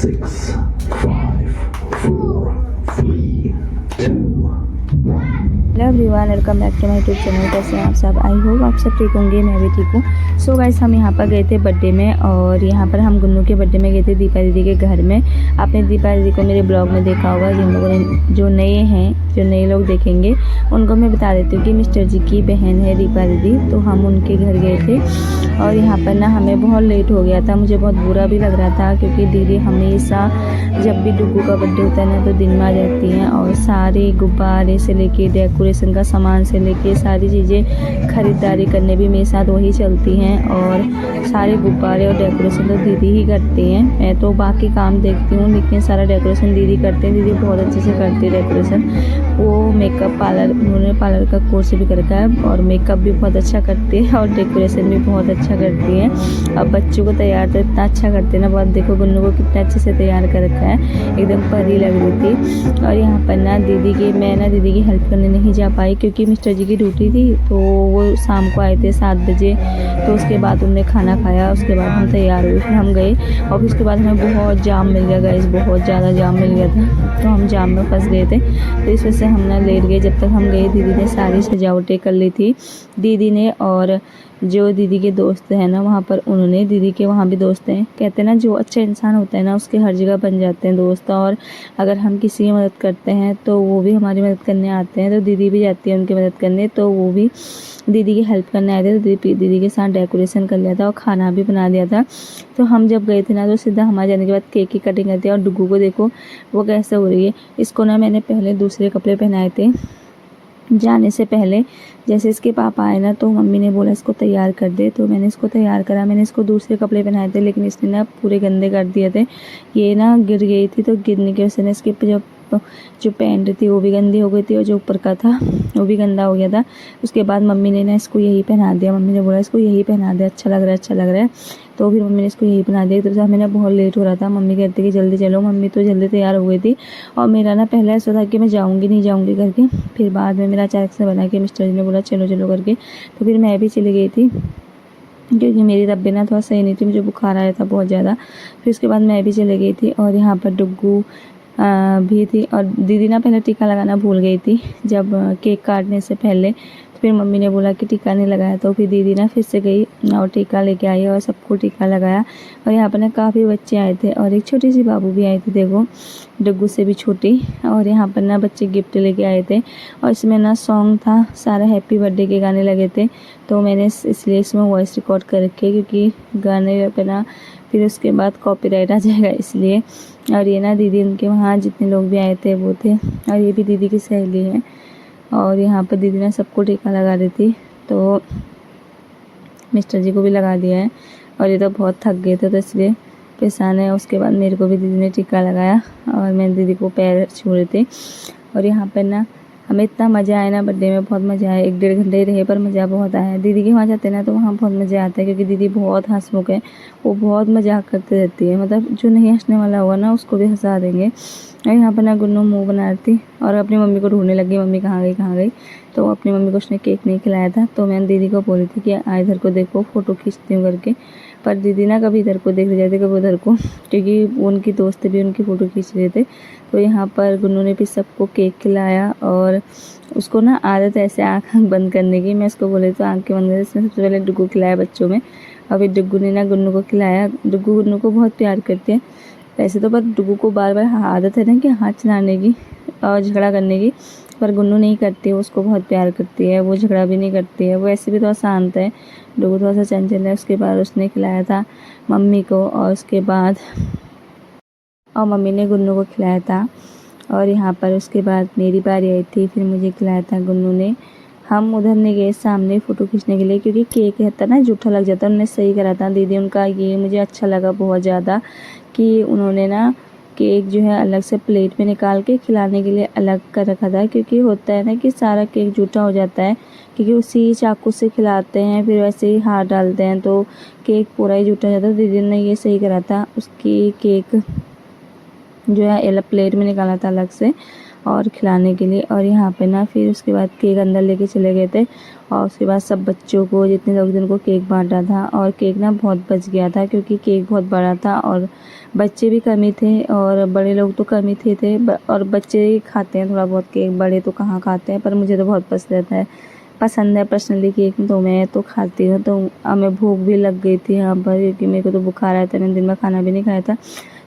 6, 5, 4, 3, 2, 1. और खिलाने के लिए। और यहाँ पे ना फिर उसके बाद केक अंदर लेके चले गए थे और उसके बाद सब बच्चों को, जितने लोग जिनको केक बांटा था, और केक ना बहुत बच गया था क्योंकि केक बहुत बड़ा था और बच्चे भी कम ही थे और बड़े लोग तो कम ही थे और बच्चे ही खाते हैं थोड़ा बहुत केक, बड़े तो कहाँ खाते हैं, पर मुझे तो बहुत पसंद है पर्सनली केक, तो मैं तो खाती हूँ। तो हमें भूख भी लग गई थी यहाँ पर क्योंकि मेरे को तो बुखार आया था, मैंने दिन में खाना भी नहीं खाया था।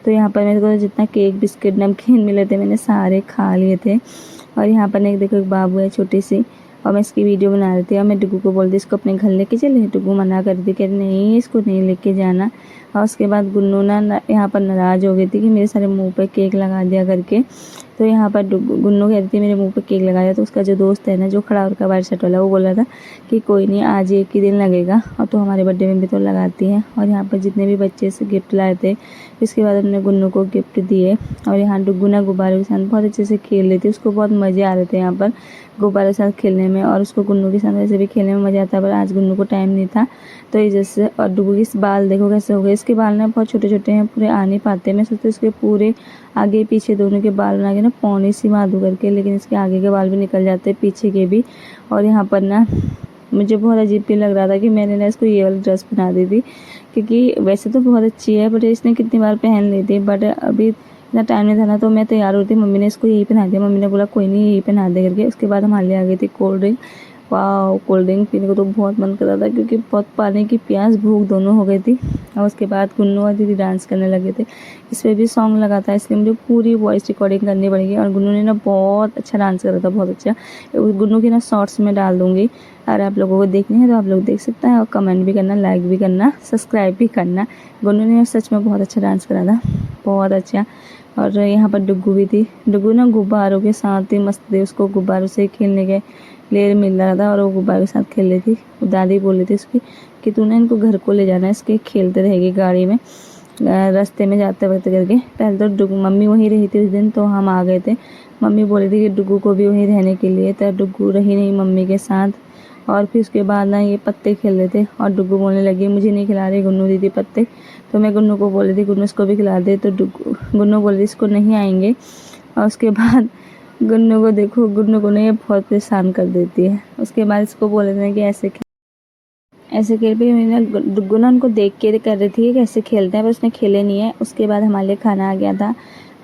तो यहाँ पर मेरे को जितना केक बिस्किट नमकीन मिले थे मैंने सारे खा लिए थे। और यहाँ पर एक देखो एक बाबू है छोटी सी, और मैं इसकी वीडियो बना रही थी और मैं डुगू को बोल दी इसको अपने घर लेके चले। डुगू मना कर दी, कह नहीं इसको नहीं लेके जाना। और उसके बाद गुन्नू ना यहाँ पर नाराज़ हो गई थी कि मेरे सारे मुंह पे केक लगा दिया करके। तो यहाँ पर गुन्नू कह रही थी मेरे मुंह पे केक लगा दिया। तो उसका जो दोस्त है ना, जो खड़ा होकर वाइट शर्ट वाला, वो बोल रहा था कि कोई नहीं, आज एक ही दिन लगेगा और तो हमारे बर्थडे में भी तो लगाती है। और यहाँ पर जितने भी बच्चे से गिफ्ट लाए थे, इसके बाद हमने गुन्नू को गिफ्ट दिए। और यहाँ डुगू ना गुब्बारों के साथ बहुत अच्छे से खेल रही थी, उसको बहुत मज़े आ रहे थे यहाँ पर गुब्बारों के साथ खेलने में। और उसको गुन्नू के साथ वैसे भी खेलने में मज़ा आता है, पर आज गुन्नू को टाइम नहीं था तो इस वजह से। और डुगू के बाल देखो कैसे हो गए, इसके बाल ना बहुत छोटे छोटे हैं, पूरे आ नहीं पाते। मैं सोचती इसके पूरे आगे पीछे दोनों के बाल बना के ना पौनी सी मादू करके, लेकिन इसके आगे के बाल भी निकल जाते हैं, पीछे के भी। और यहाँ पर ना मुझे बहुत अजीब भी लग रहा था कि मैंने ना इसको ये वाली ड्रेस बना दी थी, क्योंकि वैसे तो बहुत अच्छी है बट इसने कितनी बार पहन ली थी, बट अभी इतना टाइम नहीं था ना, तो मैं तैयार हुई थी, मम्मी ने इसको यही पहना दिया। मम्मी ने बोला कोई नहीं यही पहना दे करके। उसके बाद हमारे लिए आ गई थी कोल्ड ड्रिंक। वाह, कोल्ड ड्रिंक पीने को तो बहुत मन कर रहा था क्योंकि बहुत पानी की प्यास भूख दोनों हो गई थी। और उसके बाद गुन्नू और दीदी डांस करने लगे थे, इस पर भी सॉन्ग लगा था, इसलिए मुझे पूरी वॉइस रिकॉर्डिंग करनी पड़ेगी। और गुन्नू ने ना बहुत अच्छा डांस करा था, बहुत अच्छा। गुन्नू की ना शॉर्ट्स में डाल दूँगी, अगर आप लोगों को देखनी है तो आप लोग देख सकते हैं। और कमेंट भी करना, लाइक भी करना, सब्सक्राइब भी करना। गुन्नू ने सच में बहुत अच्छा डांस करा था, बहुत अच्छा। और यहाँ पर डुगू भी थी। डुगू ना गुब्बारों के साथ ही मस्त थी, उसको गुब्बारों से खेलने के लिए मिल रहा था और वो गुब्बारों के साथ खेल रही थी। दादी बोल रही थी उसकी कि तू ना इनको घर को ले जाना है, इसके खेलते रहेगी गाड़ी में रास्ते में जाते वक्त करके। पहले तो डुगू मम्मी वहीं रही थी उस दिन, तो हम आ गए थे। मम्मी बोल रही थी कि डुगू को भी वहीं रहने के लिए, तो डुगू रही नहीं मम्मी के साथ। और फिर उसके बाद ना ये पत्ते खेल रहे थे और डुगू बोलने लगी मुझे नहीं खिला रही गुन्नू दीदी पत्ते। तो मैं गुन्नू को बोल रही थी गुन्नू इसको भी खिला दे, तो गुन्नू बोल रही इसको नहीं आएंगे। और उसके बाद गुन्नू को देखो, गुन्नू को ना ये बहुत परेशान कर देती है। उसके बाद इसको बोल रहे थे कि ऐसे खेल भी ना, डुगू ना उनको देख के कर रही थी कि कैसे खेलते हैं, पर उसने खेले नहीं है। उसके बाद हमारे लिए खाना आ गया था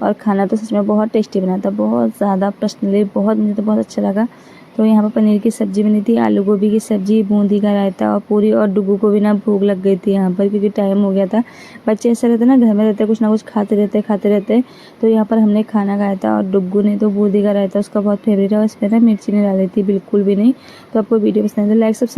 और खाना तो सच में बहुत टेस्टी बना था, बहुत ज़्यादा, पर्सनली बहुत, मुझे तो बहुत अच्छा लगा। तो यहाँ पर पनीर की सब्ज़ी बनी थी, आलू गोभी की सब्ज़ी, बूंदी का रायता और पूरी। और डुगू को भी ना भूख लग गई थी यहाँ पर क्योंकि टाइम हो गया था। बच्चे ऐसे रहते ना, घर में रहते कुछ ना कुछ खाते रहते। तो यहाँ पर हमने खाना खाया था और डुगू ने तो बूंदी का रायता उसका बहुत फेवरेट है, उसमें ना मिर्ची नहीं डाली थी बिल्कुल भी नहीं। तो आपको वीडियो पसंद है लाइक सब्सक्राइब